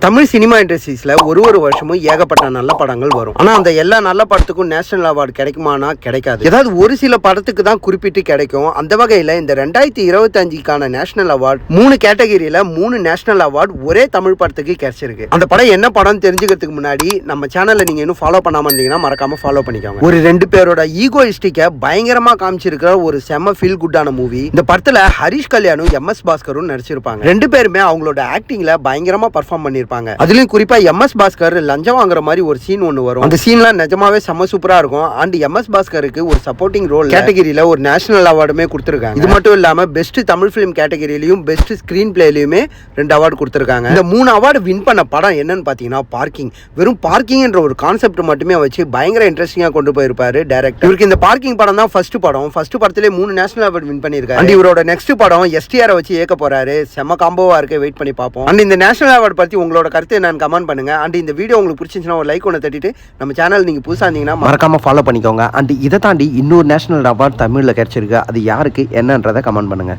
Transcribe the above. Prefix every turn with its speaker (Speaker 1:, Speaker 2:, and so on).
Speaker 1: Tamil cinema இண்டஸ்ட்ரீஸ்ல ஒரு வருஷமும் ஏகப்பட்ட நல்ல படங்கள் வரும். ஆனா அந்த எல்லா நல்ல படத்துக்கும் நேஷனல் அவார்டு கிடைக்குமானா கிடைக்காது. ஏதாவது ஒரு சில படத்துக்கு தான் குறிப்பிட்டு கிடைக்கும். அந்த வகையில இந்த 2025க்கான நேஷனல் அவார்டு 3 கேட்டகரியில 3 நேஷனல் அவார்டு ஒரே தமிழ் படத்துக்கு கிடைச்சிருக்கு. அந்த படம் என்ன படம் தெரிஞ்சுக்கிறதுக்கு முன்னாடி நம்ம சேனல்ல நீங்க இன்னும் ஃபாலோ பண்ணாம இருந்தீங்கன்னா மறக்காம ஃபாலோ பண்ணிக்கோங்க. ஒரு 2 பேரோட ஈகோயிஸ்டிக்க பயங்கரமா காமிச்சிருக்கிற ஒரு செம்ம ஃபீல் குட்டான மூவி. இந்த படத்துல ஹரிஷ் கல்யாணும் MS பாஸ்கரும் நடிச்சிருப்பாங்க. 2 பேருமே அவங்களோட ஆக்டிங்ல பயங்கரமா பர்ஃபார்ம் பண்ணிருப்பாங்க. அதுலயும் குறிப்பா MS பாஸ்கர் லஞ்சம் வாங்குற மாதிரி ஒரு சீன் ஒன்று வரும். அந்த சீன்லாம் நிஜமாவே செம்ம சூப்பரா இருக்கும். அண்ட் MS பாஸ்கருக்கு ஒரு சப்போர்ட்டிங் ரோல் கேட்டகரியில ஒரு நேஷனல் அவார்டுமே கொடுத்திருக்காங்க. இது மட்டும் இல்லாம பெஸ்ட் தமிழ் பிலிம் கேட்டகரியிலையும் பெஸ்ட் ஸ்கிரீன் பிளேலையுமே 2 அவார்டு கொடுத்திருக்காங்க. இந்த 3 அவார்டு வின் பண்ண படம் என்னன்னு பாத்தீங்கன்னா பார்க்கிங். வெறும் பார்க்கிங் என்ற ஒரு கான்செப்ட் மட்டுமே வச்சு பயங்கர இன்ட்ரெஸ்டிங்கா கொண்டு போயிருப்பாரு டைரக்டர். இவருக்கு இந்த பார்க்கிங் படம் தான் ஃபர்ஸ்ட் படம். ஃபர்ஸ்ட் படத்திலே 3 நேஷனல் அவார்டு வின் பண்ணிருக்காரு. அண்ட் இவரோட நெக்ஸ்ட் படம் STR வச்சு இயக்க போறாரு. செம்ம காம்போவா இருக்கு, வெயிட் பண்ணி பார்ப்போம். அண்ட் இந்த நேஷனல் அவார்டு பத்தி உங்களோட கருத்து என்னன்னு கமெண்ட் பண்ணுங்க. அண்ட் இந்த வீடியோ உங்களுக்கு பிடிச்சிருந்துச்சுன்னா ஒரு லைக் ஒன்று தட்டிட்டு நம்ம சேனல் நீங்க புதுசா இருந்தீங்கன்னா மறக்காம ஃபாலோ பண்ணிக்கோங்க. அண்ட் இதை தாண்டி இன்னொரு நேஷனல் அவார்டு தமிழ்ல கிடைச்சிருக்கு. அது யாருக்கு என்னன்றதை கமெண்ட் பண்ணுங்க.